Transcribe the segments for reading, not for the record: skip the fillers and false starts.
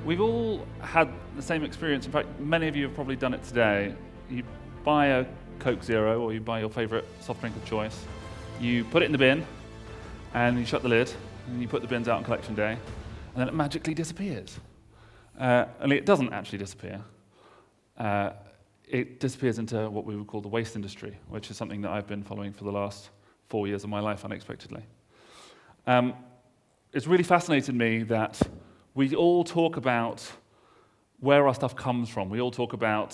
We've all had the same experience. In fact, many of you have probably done it today. You buy a Coke Zero or you buy your favorite soft drink of choice. You put it in the bin and you shut the lid and you put the bins out on collection day and then it magically disappears. Only it doesn't actually disappear. It disappears into what we would call the waste industry, which is something that I've been following for the last 4 years of my life unexpectedly. It's really fascinated me that we all talk about where our stuff comes from. We all talk about,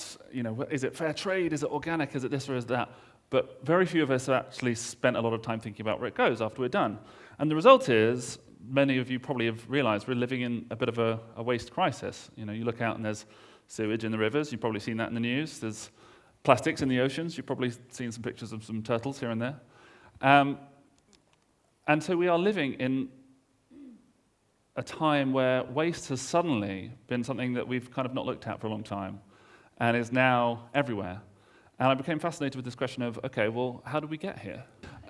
is it fair trade, is it organic, is it this or is that? But very few of us have actually spent a lot of time thinking about where it goes after we're done. And the result is, many of you probably have realized we're living in a bit of a waste crisis. You look out and there's sewage in the rivers, you've probably seen that in the news. There's plastics in the oceans, you've probably seen some pictures of some turtles here and there. And so we are living in a time where waste has suddenly been something that we've kind of not looked at for a long time and is now everywhere. And I became fascinated with this question of, okay, well, how did we get here?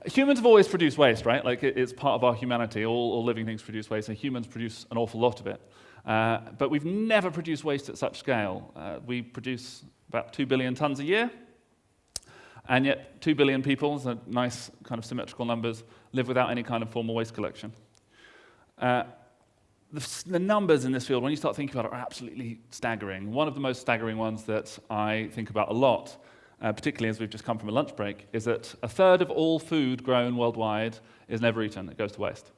Humans have always produced waste, right? Like, it's part of our humanity. All living things produce waste, and humans produce an awful lot of it. But we've never produced waste at such scale. We produce about 2 billion tons a year, and yet 2 billion people, so nice kind of symmetrical numbers, live without any kind of formal waste collection. The numbers in this field, when you start thinking about it, are absolutely staggering. One of the most staggering ones that I think about a lot, particularly as we've just come from a lunch break, is that a third of all food grown worldwide is never eaten. It goes to waste.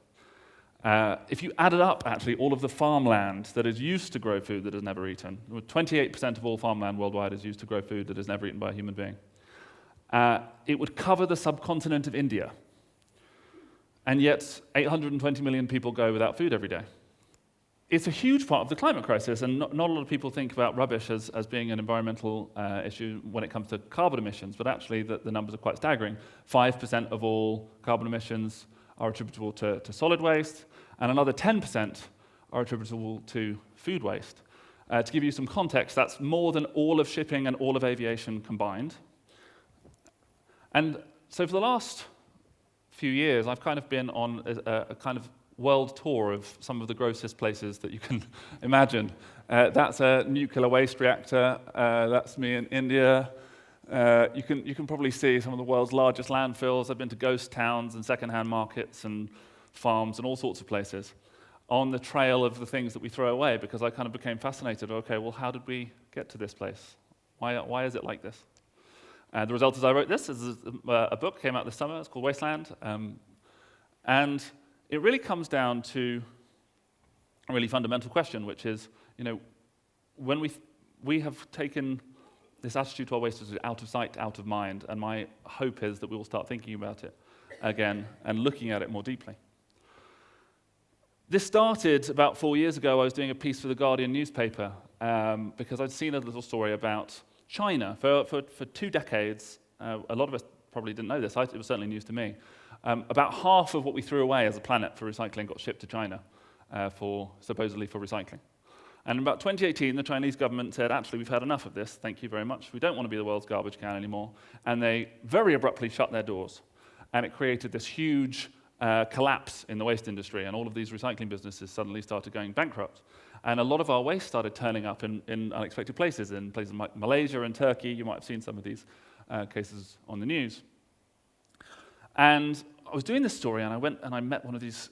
If you added up, actually, all of the farmland that is used to grow food that is never eaten, 28% of all farmland worldwide is used to grow food that is never eaten by a human being. It would cover the subcontinent of India. And yet, 820 million people go without food every day. It's a huge part of the climate crisis, and not a lot of people think about rubbish as being an environmental issue when it comes to carbon emissions, but actually the numbers are quite staggering. 5% of all carbon emissions are attributable to solid waste, and another 10% are attributable to food waste. To give you some context, that's more than all of shipping and all of aviation combined. And so for the last few years, I've kind of been on a kind of world tour of some of the grossest places that you can imagine. That's a nuclear waste reactor. That's me in India. You can probably see some of the world's largest landfills. I've been to ghost towns and second-hand markets and farms and all sorts of places on the trail of the things that we throw away, because I kind of became fascinated. Okay, well, how did we get to this place? Why is it like this? The result is I wrote this. A book came out this summer. It's called Wasteland. And it really comes down to a really fundamental question, which is, when we have taken this attitude to our waste as out of sight, out of mind, and my hope is that we will start thinking about it again and looking at it more deeply. This started about 4 years ago. I was doing a piece for the Guardian newspaper because I'd seen a little story about China. For 2 decades, a lot of us probably didn't know this. It was certainly news to me. About half of what we threw away as a planet for recycling got shipped to China, supposedly for recycling. And in about 2018, the Chinese government said, actually, we've had enough of this, thank you very much. We don't want to be the world's garbage can anymore. And they very abruptly shut their doors. And it created this huge collapse in the waste industry, and all of these recycling businesses suddenly started going bankrupt. And a lot of our waste started turning up in unexpected places like Malaysia and Turkey. You might have seen some of these cases on the news. And I was doing this story, and I went and I met one of these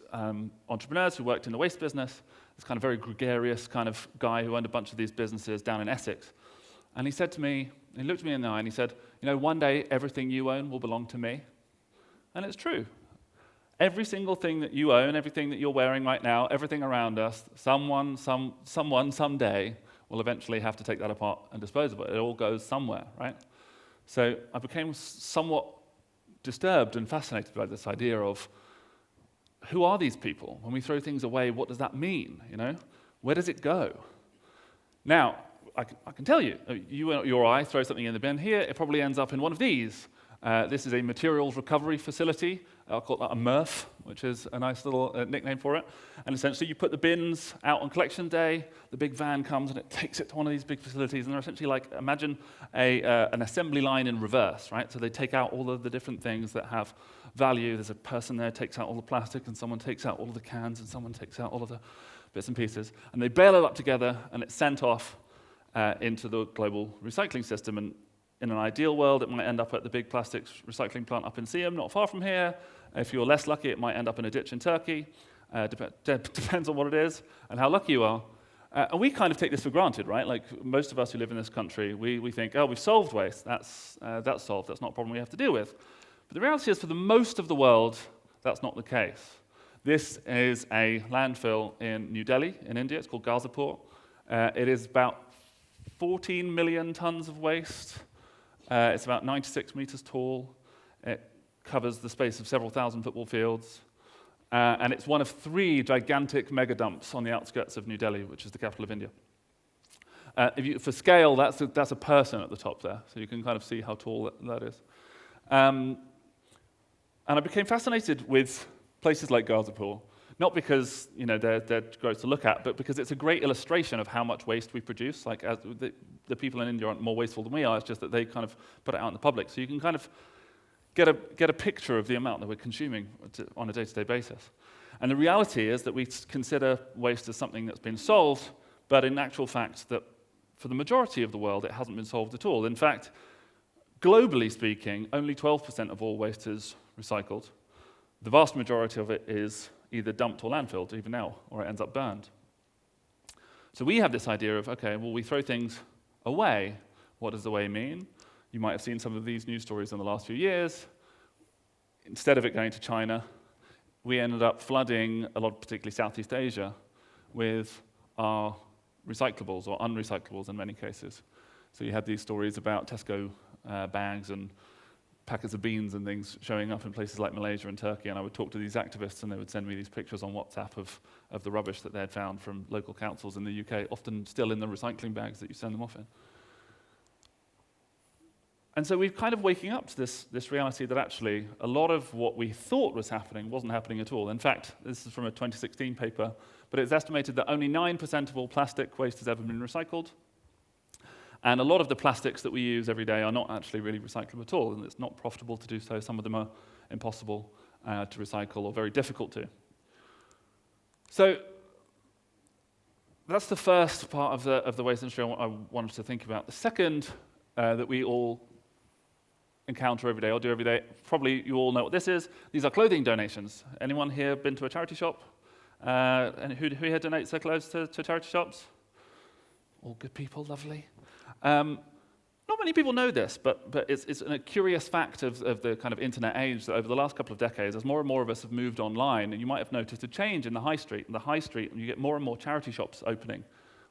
entrepreneurs who worked in the waste business, this kind of very gregarious kind of guy who owned a bunch of these businesses down in Essex. And he said to me, he looked me in the eye and he said, one day everything you own will belong to me. And it's true. Every single thing that you own, everything that you're wearing right now, everything around us, someone, someday will eventually have to take that apart and dispose of it. It all goes somewhere, right? So I became somewhat disturbed and fascinated by this idea of, who are these people? When we throw things away, what does that mean? Where does it go? Now, I can tell you, you or I throw something in the bin here, it probably ends up in one of these. This is a materials recovery facility. I'll call that a MRF, which is a nice little nickname for it. And essentially, you put the bins out on collection day, the big van comes and it takes it to one of these big facilities, and they're essentially like, imagine an assembly line in reverse, right? So they take out all of the different things that have value. There's a person there takes out all the plastic, and someone takes out all of the cans, and someone takes out all of the bits and pieces, and they bale it up together, and it's sent off into the global recycling system. And in an ideal world, it might end up at the big plastics recycling plant up in Seam, not far from here. If you're less lucky, it might end up in a ditch in Turkey. Depends on what it is and how lucky you are. And we kind of take this for granted, right? Like most of us who live in this country, we think, oh, we've solved waste. That's solved. That's not a problem we have to deal with. But the reality is, for the most of the world, that's not the case. This is a landfill in New Delhi, in India. It's called Ghazipur. It is about 14 million tons of waste. It's about 96 meters tall. It covers the space of several thousand football fields. And it's one of 3 gigantic mega dumps on the outskirts of New Delhi, which is the capital of India. For scale, that's a person at the top there, so you can kind of see how tall that is. And I became fascinated with places like Ghazipur, not because they're gross to look at, but because it's a great illustration of how much waste we produce. Like the people in India aren't more wasteful than we are. It's just that they kind of put it out in the public, so you can kind of get a picture of the amount that we're consuming on a day-to-day basis. And the reality is that we consider waste as something that's been solved, but in actual fact, that for the majority of the world, it hasn't been solved at all. In fact, globally speaking, only 12% of all waste is recycled. The vast majority of it is either dumped or landfilled, even now, or it ends up burned. So we have this idea of, okay, well, we throw things away. What does away mean? You might have seen some of these news stories in the last few years. Instead of it going to China, we ended up flooding a lot, particularly Southeast Asia, with our recyclables, or unrecyclables in many cases. So you had these stories about Tesco bags and packets of beans and things showing up in places like Malaysia and Turkey, and I would talk to these activists, and they would send me these pictures on WhatsApp of the rubbish that they had found from local councils in the UK, often still in the recycling bags that you send them off in. And so we're kind of waking up to this reality that actually a lot of what we thought was happening wasn't happening at all. In fact, this is from a 2016 paper, but it's estimated that only 9% of all plastic waste has ever been recycled. And a lot of the plastics that we use every day are not actually really recyclable at all, and it's not profitable to do so. Some of them are impossible to recycle or very difficult to. So that's the first part of the waste industry I wanted to think about. The second that we all encounter every day, or do every day, probably you all know what this is. These are clothing donations. Anyone here been to a charity shop? And who here donates their clothes to charity shops? All good people, lovely. Not many people know this, but it's a curious fact of the kind of internet age that over the last couple of decades, as more and more of us have moved online, and you might have noticed a change in the high street. In the high street, you get more and more charity shops opening,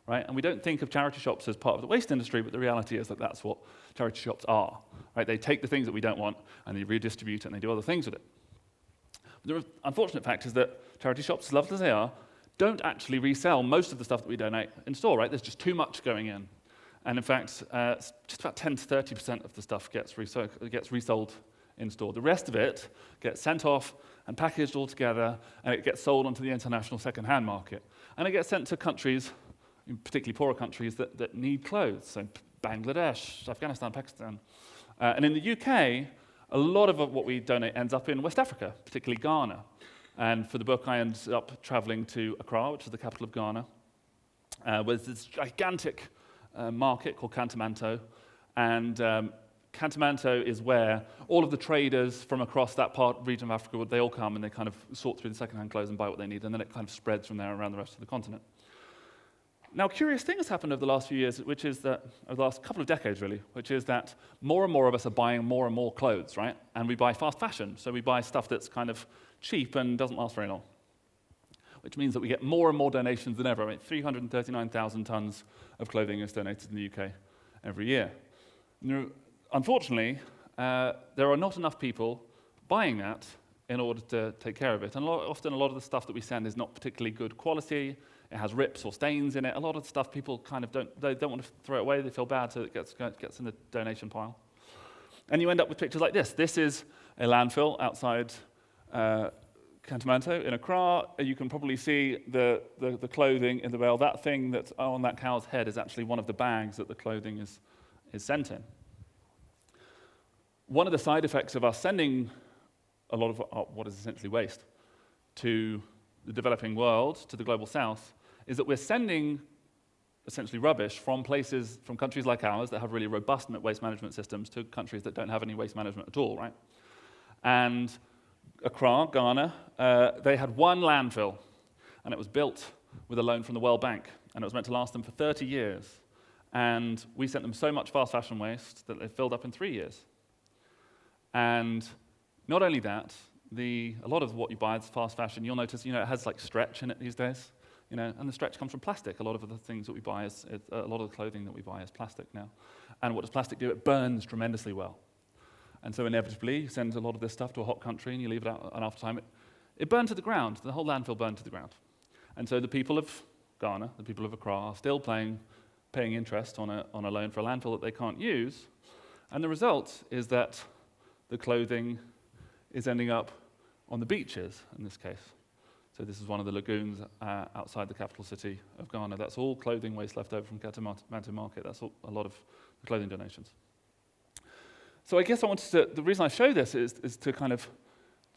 right? And we don't think of charity shops as part of the waste industry, but the reality is that that's what charity shops are, right? They take the things that we don't want, and they redistribute it, and they do other things with it. But the unfortunate fact is that charity shops, as loved as they are, don't actually resell most of the stuff that we donate in store, right? There's just too much going in. And in fact, just about 10 to 30% of the stuff gets resold in store. The rest of it gets sent off and packaged all together, and it gets sold onto the international second-hand market. And it gets sent to countries, particularly poorer countries, that need clothes, so Bangladesh, Afghanistan, Pakistan. And in the UK, a lot of what we donate ends up in West Africa, particularly Ghana. And for the book, I ended up traveling to Accra, which is the capital of Ghana, with this gigantic market called Kantamanto. And Kantamanto is where all of the traders from across that region of Africa, they all come and they kind of sort through the second-hand clothes and buy what they need, and then it kind of spreads from there around the rest of the continent. Now, a curious thing has happened over the last few years, which is that, over the last couple of decades really, which is that more and more of us are buying more and more clothes, right? And we buy fast fashion, so we buy stuff that's kind of cheap and doesn't last very long, which means that we get more and more donations than ever. I mean, 339,000 tons of clothing is donated in the UK every year. Unfortunately, there are not enough people buying that in order to take care of it. And often a lot of the stuff that we send is not particularly good quality. It has rips or stains in it. A lot of the stuff people kind of don't want to throw it away. They feel bad, so it gets in the donation pile. And you end up with pictures like this. This is a landfill outside Kantamanto in Accra. You can probably see the clothing in the bale. That thing that's on that cow's head is actually one of the bags that the clothing is sent in. One of the side effects of us sending a lot of what is essentially waste to the developing world, to the global south, is that we're sending essentially rubbish from countries like ours that have really robust waste management systems to countries that don't have any waste management at all, right? And Accra, Ghana, they had one landfill, and it was built with a loan from the World Bank, and it was meant to last them for 30 years. And we sent them so much fast fashion waste that they filled up in 3 years. And not only that, a lot of what you buy is fast fashion. You'll notice, it has like stretch in it these days, and the stretch comes from plastic. A lot of the things that we buy a lot of the clothing that we buy is plastic now. And what does plastic do? It burns tremendously well. And so inevitably, you send a lot of this stuff to a hot country and you leave it out, and after time, it burned to the ground. The whole landfill burned to the ground. And so the people of Ghana, the people of Accra, are still paying interest on a loan for a landfill that they can't use. And the result is that the clothing is ending up on the beaches, in this case. So this is one of the lagoons outside the capital city of Ghana. That's all clothing waste left over from Katamata Market. That's a lot of the clothing donations. So I guess the reason I show this is to kind of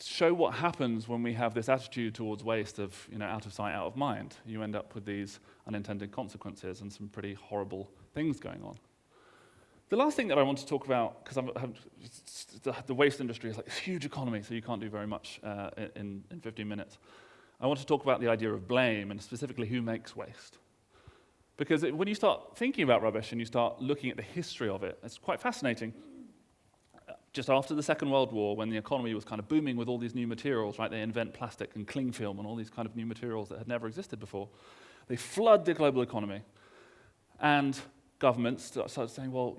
show what happens when we have this attitude towards waste of, out of sight, out of mind. You end up with these unintended consequences and some pretty horrible things going on. The last thing that I want to talk about, because the waste industry is like this huge economy, so you can't do very much in 15 minutes. I want to talk about the idea of blame, and specifically who makes waste. Because when you start thinking about rubbish and you start looking at the history of it, it's quite fascinating. Just after the Second World War, when the economy was kind of booming with all these new materials, right? They invent plastic and cling film and all these kind of new materials that had never existed before. They flood the global economy. And governments started saying, well,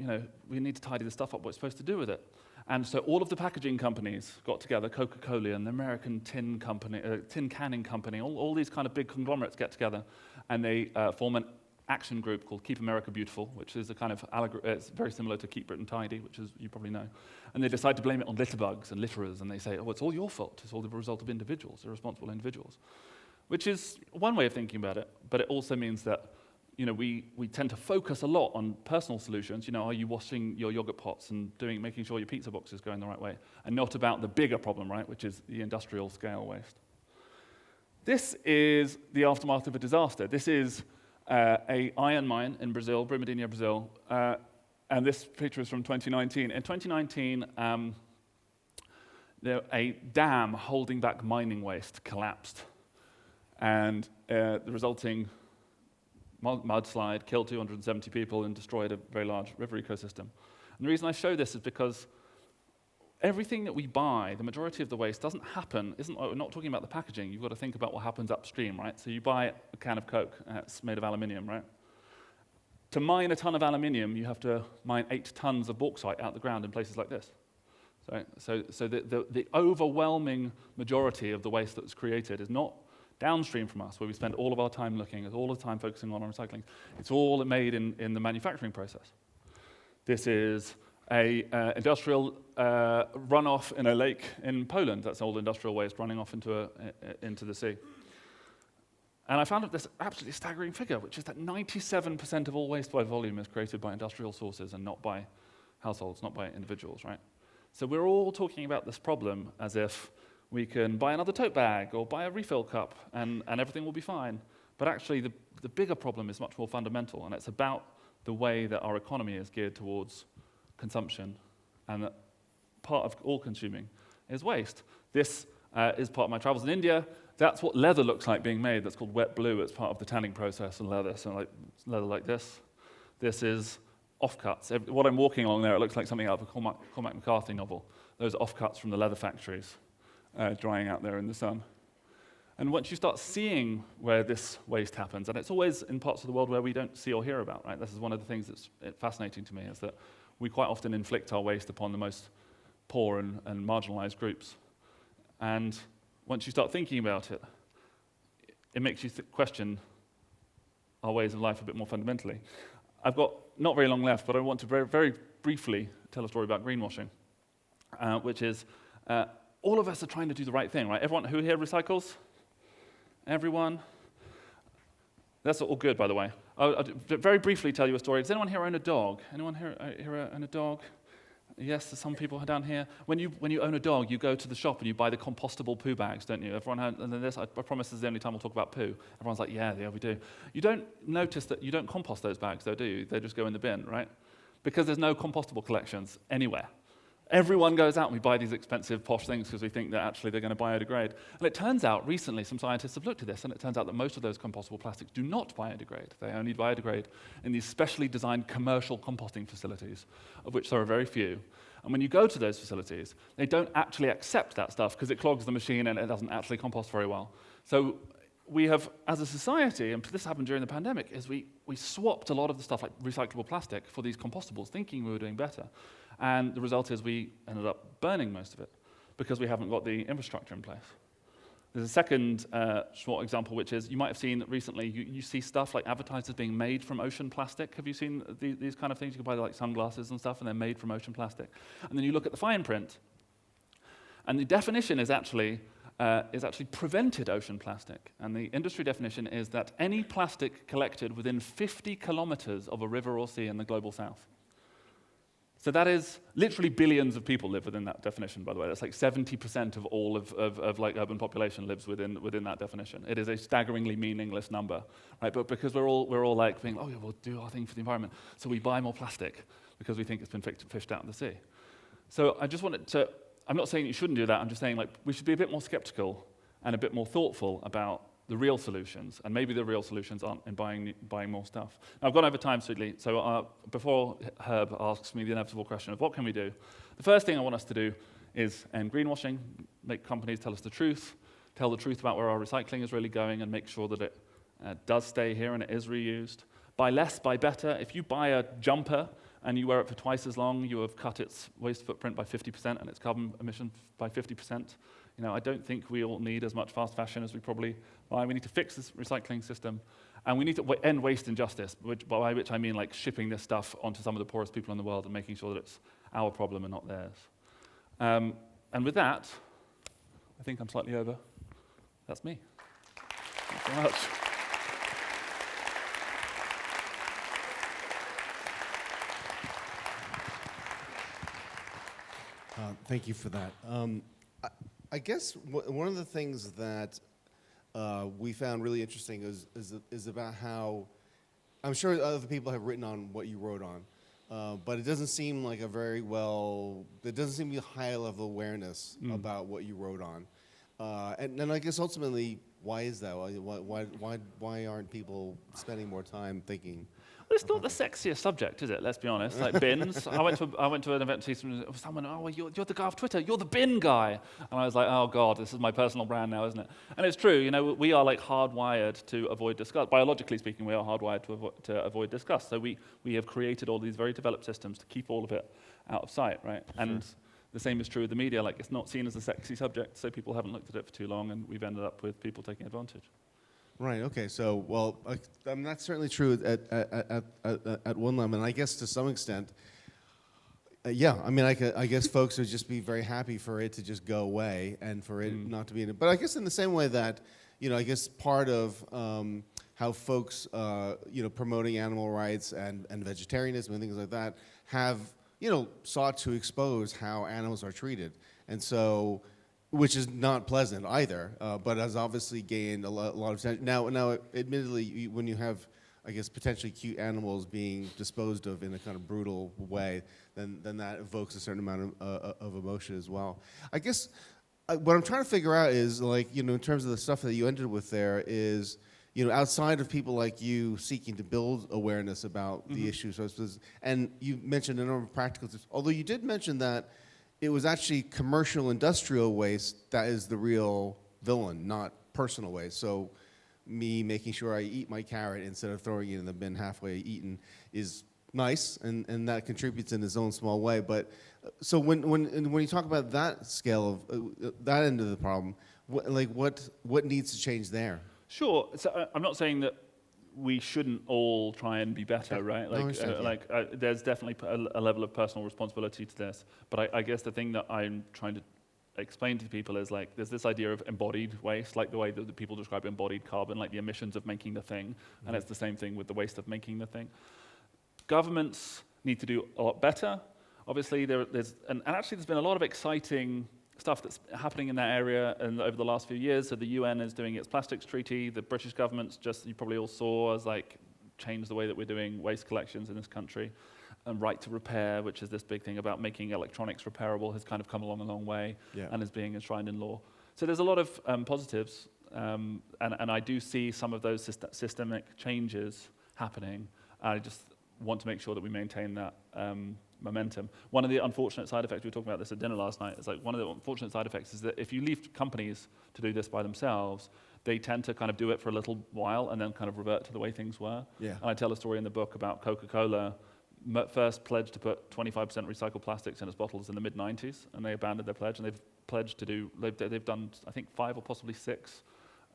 we need to tidy this stuff up, what's supposed to do with it? And so all of the packaging companies got together, Coca-Cola and the American tin canning company, all these kind of big conglomerates get together, and they form an action group called Keep America Beautiful, which is a kind of it's very similar to Keep Britain Tidy, which is you probably know. And they decide to blame it on litterbugs and litterers, and they say, oh, it's all your fault. It's all the result of individuals, irresponsible individuals, which is one way of thinking about it. But it also means that we tend to focus a lot on personal solutions. Are you washing your yogurt pots and making sure your pizza box is going the right way, and not about the bigger problem, right, which is the industrial scale waste. This is the aftermath of a disaster. This is a iron mine in Brazil, Brumadinho, Brazil, and this picture is from 2019. In 2019, a dam holding back mining waste collapsed, and the resulting mudslide killed 270 people and destroyed a very large river ecosystem. And the reason I show this is because everything that we buy, the majority of the waste we're not talking about the packaging. You've got to think about what happens upstream, right? So you buy a can of Coke, it's made of aluminium, right? To mine a ton of aluminium, you have to mine 8 tons of bauxite out the ground in places like this. So the overwhelming majority of the waste that's created is not downstream from us, where we spend all of our time looking, all the time focusing on recycling. It's all made in the manufacturing process. This is a industrial runoff in a lake in Poland. That's all industrial waste running off into the sea. And I found out this absolutely staggering figure, which is that 97% of all waste by volume is created by industrial sources and not by households, not by individuals, right? So we're all talking about this problem as if we can buy another tote bag or buy a refill cup and everything will be fine. But actually, the bigger problem is much more fundamental, and it's about the way that our economy is geared towards consumption, and that part of all consuming is waste. This is part of my travels in India. That's what leather looks like being made. That's called wet blue. It's part of the tanning process in leather. So leather like this. This is offcuts. What I'm walking along there, it looks like something out of a Cormac McCarthy novel. Those offcuts from the leather factories drying out there in the sun. And once you start seeing where this waste happens, and it's always in parts of the world where we don't see or hear about, right? This is one of the things that's fascinating to me, is that we quite often inflict our waste upon the most poor and marginalized groups. And once you start thinking about it, it makes you question our ways of life a bit more fundamentally. I've got not very long left, but I want to very, very briefly tell a story about greenwashing, which is all of us are trying to do the right thing, right? Everyone who here recycles? Everyone? That's all good, by the way. I'll very briefly tell you a story. Does anyone here own a dog? Anyone here own a dog? Yes, there's some people down here. When you own a dog, you go to the shop and you buy the compostable poo bags, don't you? Everyone has, and then this, I promise this is the only time we'll talk about poo. Everyone's like, yeah, we do. You don't notice that you don't compost those bags, though, do you? They just go in the bin, right? Because there's no compostable collections anywhere. Everyone goes out and we buy these expensive, posh things because we think that actually they're going to biodegrade. And it turns out, recently, some scientists have looked at this, and it turns out that most of those compostable plastics do not biodegrade. They only biodegrade in these specially designed commercial composting facilities, of which there are very few. And when you go to those facilities, they don't actually accept that stuff because it clogs the machine and it doesn't actually compost very well. So we have, as a society, and this happened during the pandemic, is we swapped a lot of the stuff like recyclable plastic for these compostables, thinking we were doing better. And the result is we ended up burning most of it because we haven't got the infrastructure in place. There's a second short example, which is you might have seen recently, you see stuff like advertised as being made from ocean plastic. Have you seen these kind of things? You can buy like sunglasses and stuff, and they're made from ocean plastic. And then you look at the fine print, and the definition is actually prevented ocean plastic. And the industry definition is that any plastic collected within 50 kilometers of a river or sea in the global south. So that is literally billions of people live within that definition, by the way. That's like 70% of all of like urban population lives within that definition. It is a staggeringly meaningless number, right? But because we're all like being, oh yeah, we'll do our thing for the environment, so we buy more plastic because we think it's been fished out in the sea. So I just wanted to, I'm not saying you shouldn't do that, I'm just saying like we should be a bit more skeptical and a bit more thoughtful about the real solutions, and maybe the real solutions aren't in buying more stuff. Now, I've gone over time, sweetly, so before Herb asks me the inevitable question of what can we do, the first thing I want us to do is end greenwashing, make companies tell us the truth, tell the truth about where our recycling is really going, and make sure that it does stay here and it is reused. Buy less, buy better. If you buy a jumper and you wear it for twice as long, you have cut its waste footprint by 50% and its carbon emission by 50%. You know, I don't think we all need as much fast fashion as we probably buy. We need to fix this recycling system, and we need to end waste injustice, by which I mean like shipping this stuff onto some of the poorest people in the world and making sure that it's our problem and not theirs. And with that, I think I'm slightly over. That's me. Thanks so much. Thank you for that. I guess one of the things that we found really interesting is about how, I'm sure other people have written on what you wrote on, but it doesn't seem like there doesn't seem to be a high level awareness about what you wrote on. And I guess ultimately, why is that? Why aren't people spending more time thinking? Well, it's not the sexiest subject, is it? Let's be honest. Like bins. I went to an event to see someone. Oh, well, you're the guy off Twitter. You're the bin guy. And I was like, oh God, this is my personal brand now, isn't it? And it's true. You know, we are like hardwired to avoid disgust. Biologically speaking, we are hardwired to avoid disgust. So we have created all these very developed systems to keep all of it out of sight, right? Sure. And the same is true with the media. Like it's not seen as a sexy subject, so people haven't looked at it for too long, and we've ended up with people taking advantage. Right. Okay. So, well, that's certainly true at one level, and I guess to some extent, yeah. I mean, I guess folks would just be very happy for it to just go away and for it not to be in it. But I guess in the same way that, you know, I guess part of how folks, you know, promoting animal rights and vegetarianism and things like that have, you know, sought to expose how animals are treated, and so. Which is not pleasant either, but has obviously gained a lot of attention. Now, admittedly, when you have, I guess, potentially cute animals being disposed of in a kind of brutal way, then that evokes a certain amount of emotion as well. I guess what I'm trying to figure out is, like, you know, in terms of the stuff that you ended with there is, you know, outside of people like you seeking to build awareness about the issue, so I suppose, and you mentioned a number of practical tips, although you did mention that it was actually commercial industrial waste that is the real villain, not personal waste. So me making sure I eat my carrot instead of throwing it in the bin halfway eaten is nice, and that contributes in its own small way. But so when you talk about that scale of that end of the problem, what needs to change there? Sure. So I'm not saying that we shouldn't all try and be better, right? There's definitely a level of personal responsibility to this. But I guess the thing that I'm trying to explain to people is, like, there's this idea of embodied waste, like the way that the people describe embodied carbon, like the emissions of making the thing, and it's the same thing with the waste of making the thing. Governments need to do a lot better. Obviously, and actually there's been a lot of exciting stuff that's happening in that area and over the last few years. So the UN is doing its plastics treaty. The British government's you probably all saw, has changed the way that we're doing waste collections in this country. And right to repair, which is this big thing about making electronics repairable, has kind of come along a long way and is being enshrined in law. So there's a lot of positives, and I do see some of those systemic changes happening. I just want to make sure that we maintain that momentum. One of the unfortunate side effects, we were talking about this at dinner last night, is one of the unfortunate side effects is that if you leave companies to do this by themselves, they tend to kind of do it for a little while and then kind of revert to the way things were. Yeah. And I tell a story in the book about Coca-Cola first pledged to put 25% recycled plastics in its bottles in the mid-90s, and they abandoned their pledge, and they've pledged to do, they've done, I think, 5 or possibly 6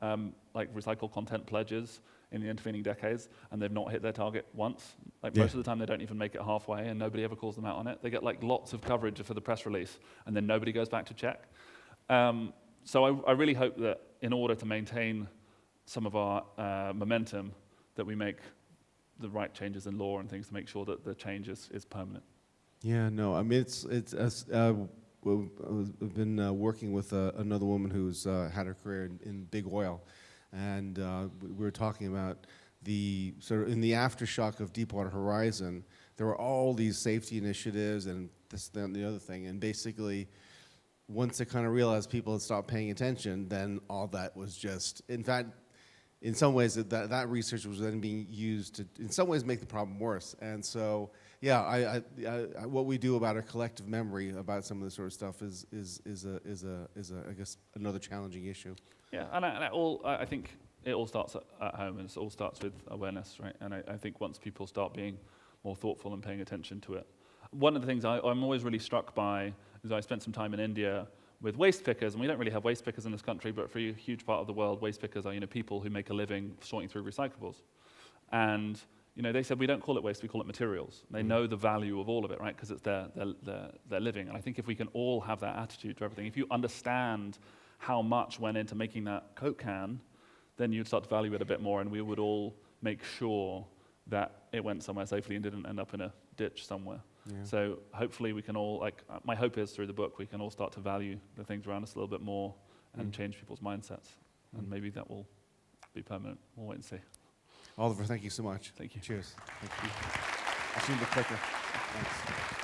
recycled content pledges in the intervening decades, and they've not hit their target once. Most of the time they don't even make it halfway, and nobody ever calls them out on it. They get lots of coverage for the press release, and then nobody goes back to check. So I really hope that in order to maintain some of our momentum, that we make the right changes in law and things to make sure that the change is permanent. Yeah, no, I mean, I've been working with another woman who's had her career in big oil, and we were talking about the sort of in the aftershock of Deepwater Horizon, there were all these safety initiatives and this, that, and the other thing, and basically, once they kind of realized people had stopped paying attention, then all that was just, in fact, in some ways, that research was then being used to, in some ways, make the problem worse. And so, yeah, what we do about our collective memory about some of this sort of stuff is I guess another challenging issue. Yeah, and I think it all starts at home, and it all starts with awareness, right? And I think once people start being more thoughtful and paying attention to it, one of the things I'm always really struck by is I spent some time in India with waste pickers, and we don't really have waste pickers in this country, but for a huge part of the world, waste pickers are people who make a living sorting through recyclables. And they said, we don't call it waste, we call it materials. They know the value of all of it, right? Because it's their living. And I think if we can all have that attitude to everything, if you understand how much went into making that Coke can, then you'd start to value it a bit more, and we would all make sure that it went somewhere safely and didn't end up in a ditch somewhere. Yeah. So hopefully we can all, my hope is through the book, we can all start to value the things around us a little bit more and change people's mindsets. And maybe that will be permanent. We'll wait and see. Oliver, thank you so much. Thank you. Cheers. Thank you. I seem to be quicker. Thanks.